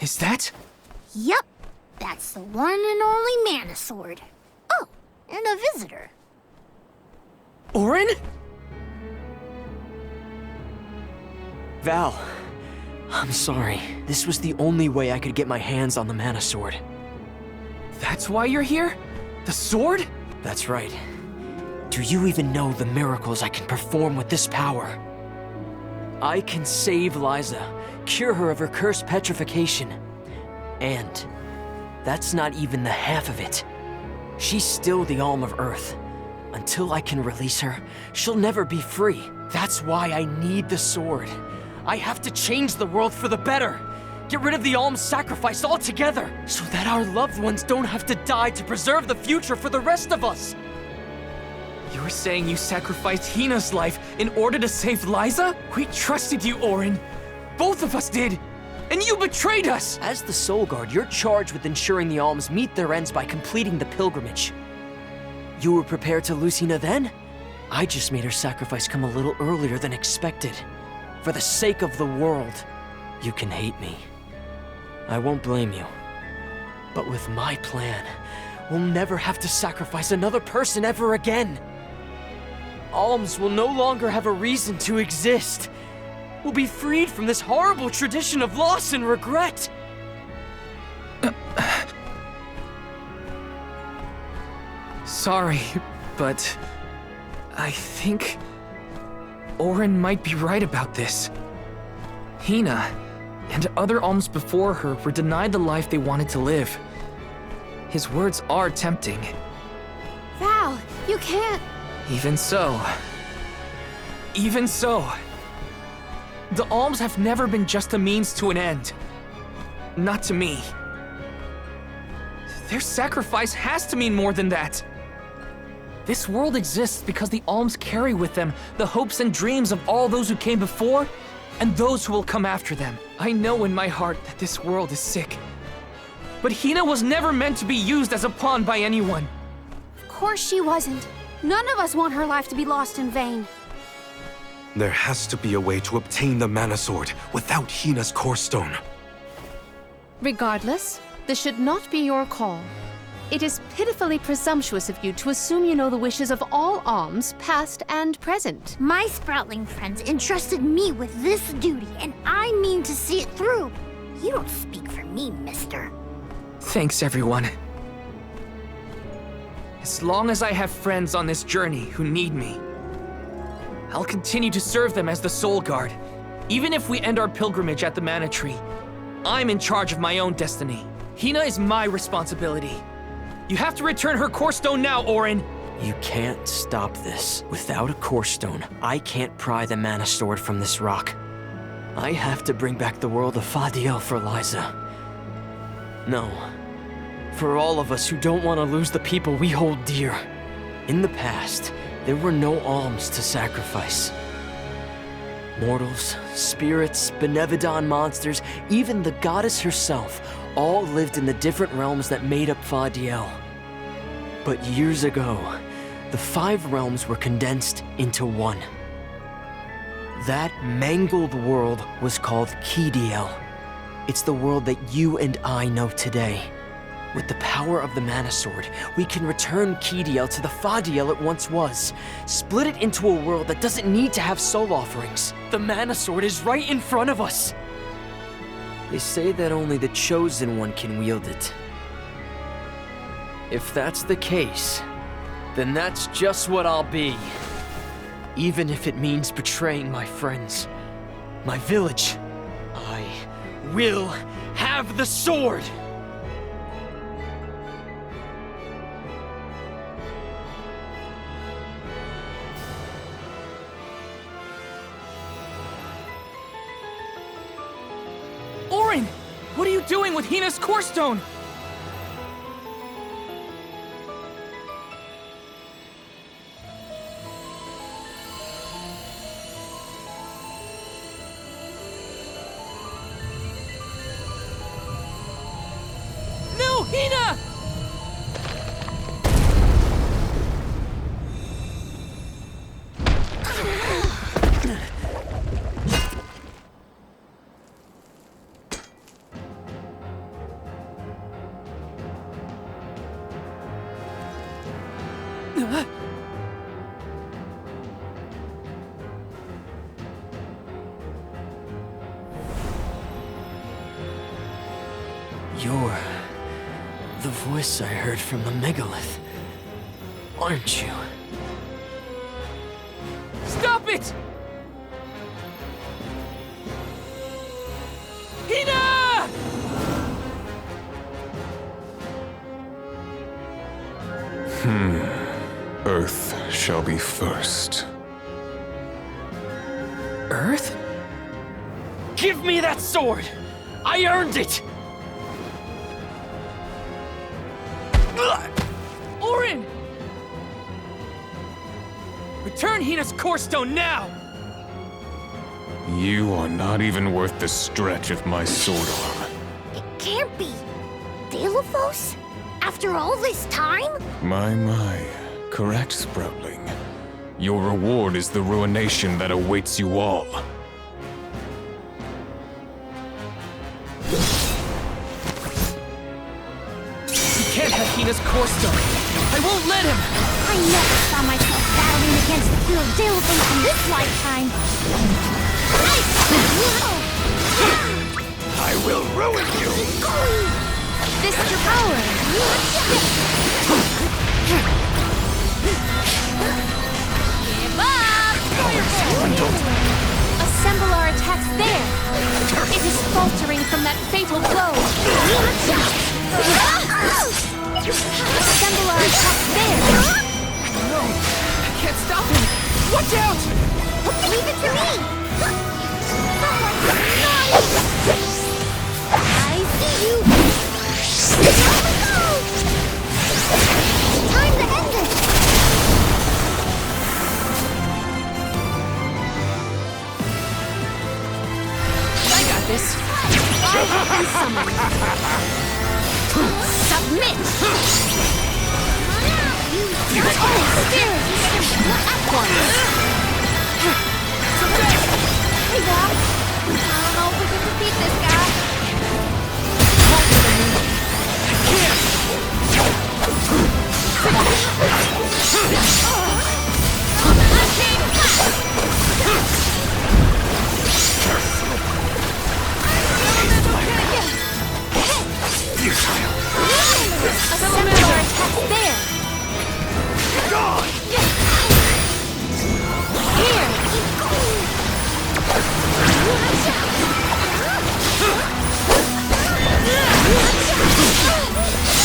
Is that? Yep, that's the one and only Mana Sword. Oh, and a visitor. Orin? Val, I'm sorry. This was the only way I could get my hands on the Mana Sword. That's why you're here? The sword? That's right. Do you even know the miracles I can perform with this power? I can save Liza, cure her of her cursed petrification. And that's not even the half of it. She's still the Alm of Earth. Until I can release her, she'll never be free. That's why I need the sword. I have to change the world for the better. Get rid of the Alm's sacrifice altogether, so that our loved ones don't have to die to preserve the future for the rest of us. You're saying you sacrificed Hina's life in order to save Liza? We trusted you, Orin. Both of us did. And you betrayed us! As the Soul Guard, you're charged with ensuring the Alms meet their ends by completing the pilgrimage. You were prepared to lose Hina then? I just made her sacrifice come a little earlier than expected. For the sake of the world, you can hate me. I won't blame you. But with my plan, we'll never have to sacrifice another person ever again. Alms will no longer have a reason to exist. We'll be freed from this horrible tradition of loss and regret. Sorry, but I think Orin might be right about this. Hina and other alms before her were denied the life they wanted to live. His words are tempting. Val, you can't... Even so. The alms have never been just a means to an end. Not to me. Their sacrifice has to mean more than that. This world exists because the alms carry with them the hopes and dreams of all those who came before and those who will come after them. I know in my heart that this world is sick. But Hina was never meant to be used as a pawn by anyone. Of course she wasn't. None of us want her life to be lost in vain. There has to be a way to obtain the Mana Sword without Hina's Core Stone. Regardless, this should not be your call. It is pitifully presumptuous of you to assume you know the wishes of all alms, past and present. My Sproutling friends entrusted me with this duty, and I mean to see it through. You don't speak for me, mister. Thanks, everyone. As long as I have friends on this journey who need me, I'll continue to serve them as the Soul Guard. Even if we end our pilgrimage at the Mana Tree, I'm in charge of my own destiny. Hina is my responsibility. You have to return her Core Stone now, Orin! You can't stop this. Without a Core Stone, I can't pry the Mana Sword from this rock. I have to bring back the world of Fadiel for Liza. No. For all of us who don't want to lose the people we hold dear. In the past, there were no alms to sacrifice. Mortals, spirits, Benevodon monsters, even the goddess herself, all lived in the different realms that made up Fadiel. But years ago, the 5 realms were condensed into one. That mangled world was called Kidiel. It's the world that you and I know today. With the power of the Mana Sword, we can return Kidiel to the Fadiel it once was. Split it into a world that doesn't need to have soul offerings. The Mana Sword is right in front of us. They say that only the Chosen One can wield it. If that's the case, then that's just what I'll be. Even if it means betraying my friends, my village. I will have the sword! Orin! What are you doing with Hina's Core Stone? No, Hina! You're the voice I heard from the megalith, aren't you? Stop it! Hina! Earth shall be first. Earth? Give me that sword! I earned it! Orin! Return Hina's core stone now! You are not even worth the stretch of my sword arm. It can't be. Daelophos? After all this time? My. Correct, Sproutling. Your reward is the ruination that awaits you all. He can't have Hina's core stone! I won't let him! I never saw myself battling against the hero Daelophos in this lifetime. I will ruin you! This is your power! Give up! Assemble our attacks there! It is faltering from that fatal blow! Assemble our attacks there! No! I can't stop him! Watch out! Leave it to me! I see you! Time to end this! I got this. I have been summoned. Submit! Your own spirit! At once! Hey, Doc. I don't know if we can defeat this guy. Assemble our attack there! Here!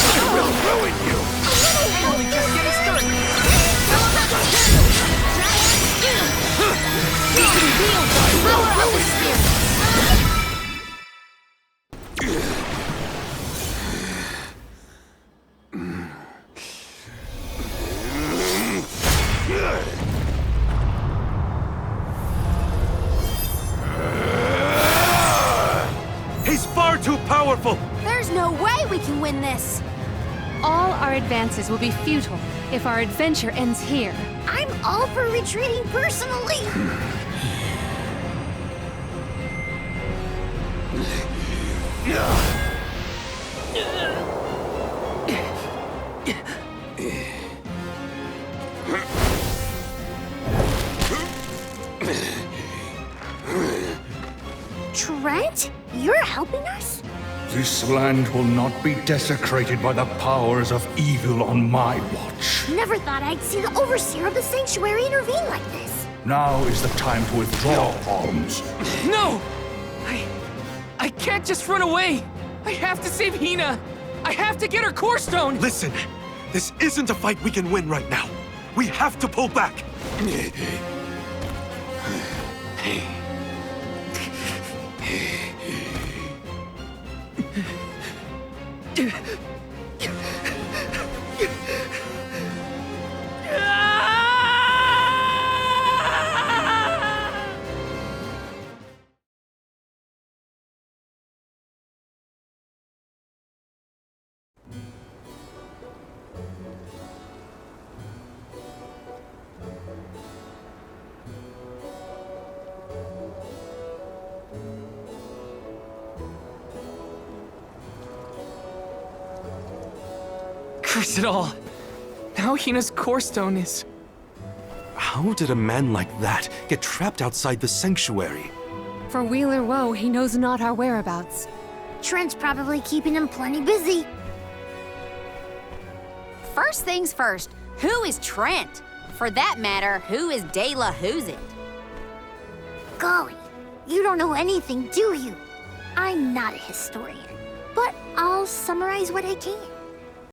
I will ruin you! Only just getting started! Reveal the power of the spirit! He's far too powerful! There's no way we can win this! All our advances will be futile if our adventure ends here. I'm all for retreating personally! Trent? You're helping us? This land will not be desecrated by the powers of evil on my watch. Never thought I'd see the Overseer of the Sanctuary intervene like this. Now is the time to withdraw, Arms. No! I can't just run away! I have to save Hina! I have to get her core stone! Listen, this isn't a fight we can win right now. We have to pull back. Curse it all! Now Now Hina's core stone is... How did a man like that get trapped outside the sanctuary? For weal or woe, he knows not our whereabouts. Trent's probably keeping him plenty busy. First things first, who is Trent? For that matter, who is Daelophos? Golly, you don't know anything, do you? I'm not a historian, but I'll summarize what I can.